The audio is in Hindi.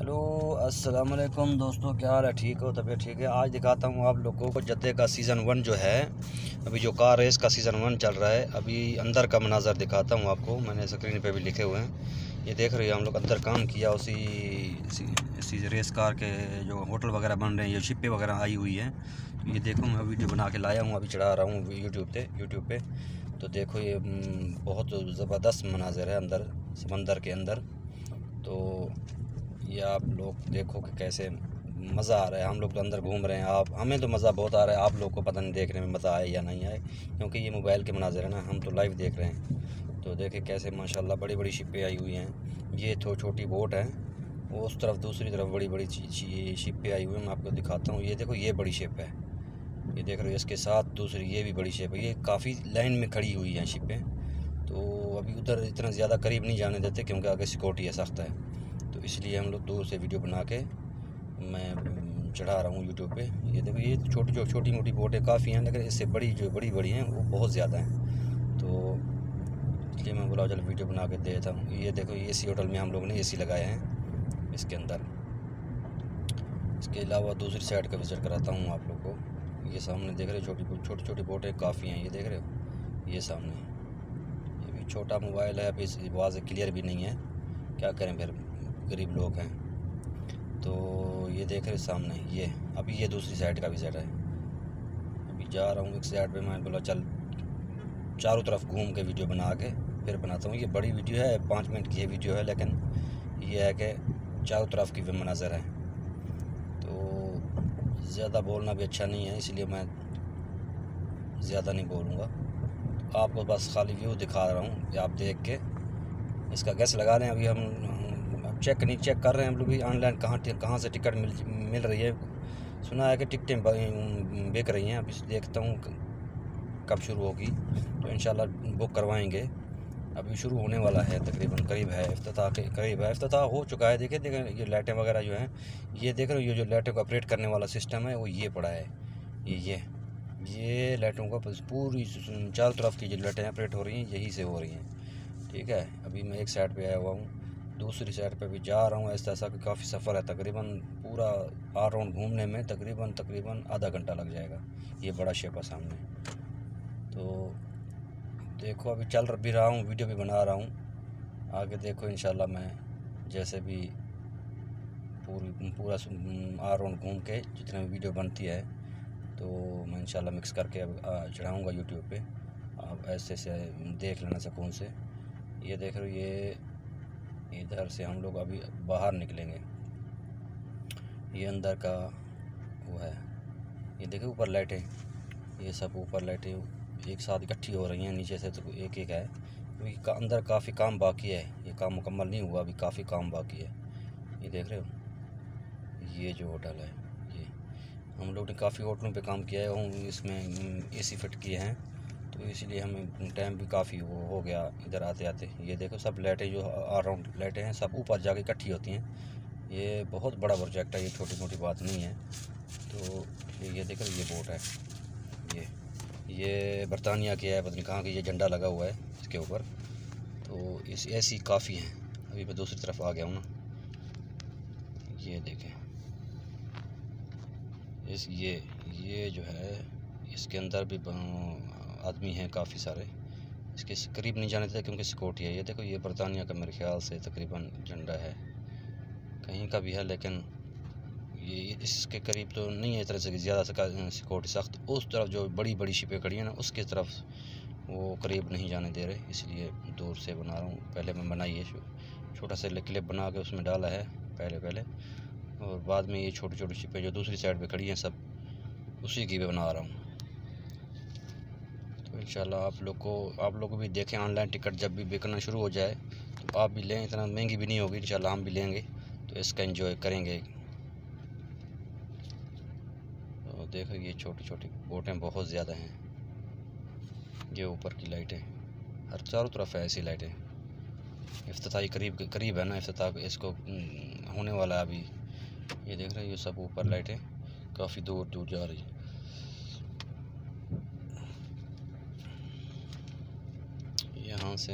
हेलो अस्सलाम वालेकुम दोस्तों, क्या हाल है? ठीक हो? तबीयत ठीक है? आज दिखाता हूँ आप लोगों को जद्दे का सीज़न 1 जो है, अभी जो कार रेस का सीज़न 1 चल रहा है। अभी अंदर का मनाज़र दिखाता हूँ आपको, मैंने स्क्रीन पे भी लिखे हुए हैं। ये देख रहे हैं, हम लोग अंदर काम किया उसी रेस कार के जो होटल वगैरह बन रहे हैं, ये शिपें वगैरह आई हुई हैं। तो ये देखो, मैं वीडियो बना के लाया हूँ, अभी चढ़ा रहा हूँ यूट्यूब पे। तो देखो ये बहुत ज़बरदस्त मनाज़र है अंदर समंदर के अंदर। तो ये आप लोग देखो कि कैसे मज़ा आ रहा है। हम लोग तो अंदर घूम रहे हैं, हमें तो मज़ा बहुत आ रहा है। आप लोग को पता नहीं देखने में मज़ा आए या नहीं आए, क्योंकि ये मोबाइल के मनाज़र है ना, हम तो लाइव देख रहे हैं। तो देखें कैसे माशाल्लाह बड़ी बड़ी शिपें आई हुई हैं। ये तो छोटी बोट है, वो उस तरफ दूसरी तरफ बड़ी बड़ी शिपें आई हुई हैं। मैं आपको दिखाता हूँ। ये देखो, ये बड़ी शिप है, ये देख रहे हो। इसके साथ दूसरी ये भी बड़ी शिप है। ये काफ़ी लाइन में खड़ी हुई हैं शिपें। तो अभी उधर इतना ज़्यादा करीब नहीं जाने देते, क्योंकि आगे सिक्योरिटी है, सख्त है। तो इसलिए हम लोग दूर से वीडियो बना के मैं चढ़ा रहा हूँ यूट्यूब पे। ये देखो, ये छोटी मोटी बोटें काफ़ी हैं, लेकिन इससे बड़ी हैं वो बहुत ज़्यादा हैं। तो इसलिए मैं बोला चलो वीडियो बना के देता हूँ। ये देखो, ये एसी होटल में हम लोग ने एसी लगाए हैं इसके अंदर। इसके अलावा दूसरी साइड का विज़िट कराता हूँ आप लोग को। ये सामने देख रहे हो, छोटी बोटें काफ़ी हैं। ये देख रहे हो, ये सामने। ये भी छोटा मोबाइल है, अभी आवाज़ क्लियर भी नहीं है, क्या करें फिर, गरीब लोग हैं। तो ये देख रहे सामने, ये अभी ये दूसरी साइड का विज़िट है। अभी जा रहा हूँ एक साइड पे, मैं बोला चल चारों तरफ घूम के वीडियो बना के फिर बनाता हूँ। ये बड़ी वीडियो है, 5 मिनट की ये वीडियो है, लेकिन ये है कि चारों तरफ की भी मनाज़र है। तो ज़्यादा बोलना भी अच्छा नहीं है, इसलिए मैं ज़्यादा नहीं बोलूँगा। आपको बस खाली व्यू दिखा रहा हूँ, आप देख के इसका गैस लगा लें। अभी हम चेक कर रहे हैं हम लोग भी ऑनलाइन कहाँ से टिकट मिल रही है। सुना है कि टिकटें बिक रही हैं। अभी देखता हूँ कब शुरू होगी, तो इंशाल्लाह बुक करवाएंगे। अभी शुरू होने वाला है, तकरीबन करीब है, इफ्तिताह के करीब है। इफ्तिताह हो चुका है। देखें ये लाइटें वगैरह जो हैं, ये देख रहे हो, ये जो लाइटों को ऑपरेट करने वाला सिस्टम है वो ये पड़ा है। ये लाइटों का पूरी चारों तरफ की जो लाइटें ऑपरेट हो रही हैं, यही से हो रही हैं। ठीक है, अभी मैं एक साइड पे आया हुआ हूँ, दूसरी साइड पे भी जा रहा हूँ। ऐसा कि काफ़ी सफ़र है, तकरीबन पूरा ऑल राउंड घूमने में तकरीबन आधा घंटा लग जाएगा। ये बड़ा शेप है सामने। तो देखो, अभी चल भी रहा हूँ, वीडियो भी बना रहा हूँ। आगे देखो इंशाल्लाह मैं जैसे भी पूरा ऑल राउंड घूम के जितने भी वीडियो बनती है, तो मैं इंशाल्लाह मिक्स करके चढ़ाऊँगा यूट्यूब पे। आप ऐसे देख लेना सुकून से। ये देख रहे हो, ये इधर से हम लोग अभी बाहर निकलेंगे। ये अंदर का वो है, ये देखो ऊपर लाइटें, ये सब ऊपर लाइटें एक साथ इकट्ठी हो रही हैं। नीचे से तो एक है। अभी अंदर काफ़ी काम बाकी है, ये काम मुकम्मल नहीं हुआ, अभी काफ़ी काम बाकी है। ये देख रहे हो, ये जो होटल है, ये हम लोग ने काफ़ी होटलों पे काम किया है, इसमें एसी फिट किए हैं, तो इसलिए हमें टाइम भी काफ़ी हो गया इधर आते आते। ये देखो, सब लाइटें जो ऑल राउंड लाइटें हैं, सब ऊपर जाके इकट्ठी होती हैं। ये बहुत बड़ा प्रोजेक्ट है, ये छोटी मोटी बात नहीं है। तो ये देखो, ये बोट है, ये बरतानिया की है, पता नहीं कहाँ की, ये झंडा लगा हुआ है इसके ऊपर। तो इस ऐसी काफ़ी हैं। अभी मैं दूसरी तरफ आ गया हूँ ना, ये देखें, ये जो है, इसके अंदर भी आदमी हैं काफ़ी सारे। इसके करीब नहीं जाने देते, क्योंकि सिक्योरिटी है। ये देखो, ये बरतानिया का मेरे ख्याल से तकरीबन झंडा है, कहीं का भी है, लेकिन ये इसके करीब तो नहीं है। तरह से ज़्यादा सिक्योरिटी सख्त। उस तरफ जो बड़ी बड़ी शिपें खड़ी हैं ना, उसकी तरफ वो करीब नहीं जाने दे रहे, इसलिए दूर से बना रहा हूँ। पहले मैं बनाई है, छोटा सा क्लिप बना के उसमें डाला है पहले, और बाद में ये छोटी छोटी शिपें जो दूसरी साइड पे खड़ी हैं, सब उसी की भी बना रहा हूँ। तो इंशाल्लाह आप लोग भी देखें। ऑनलाइन टिकट जब भी बिकना शुरू हो जाए तो आप भी लें, इतना महंगी भी नहीं होगी, इंशाल्लाह हम भी लेंगे, तो इसका एंजॉय करेंगे। तो देखो, ये छोटी छोटी बोटें बहुत ज़्यादा हैं। ये ऊपर की लाइटें, हर चारों तरफ है ऐसी लाइटें। इफ्तिताही करीब है ना, इफ्तिताह इसको होने वाला है अभी। ये देख रहे हो, ये सब ऊपर लाइटें काफ़ी दूर दूर जा रही है। यहाँ से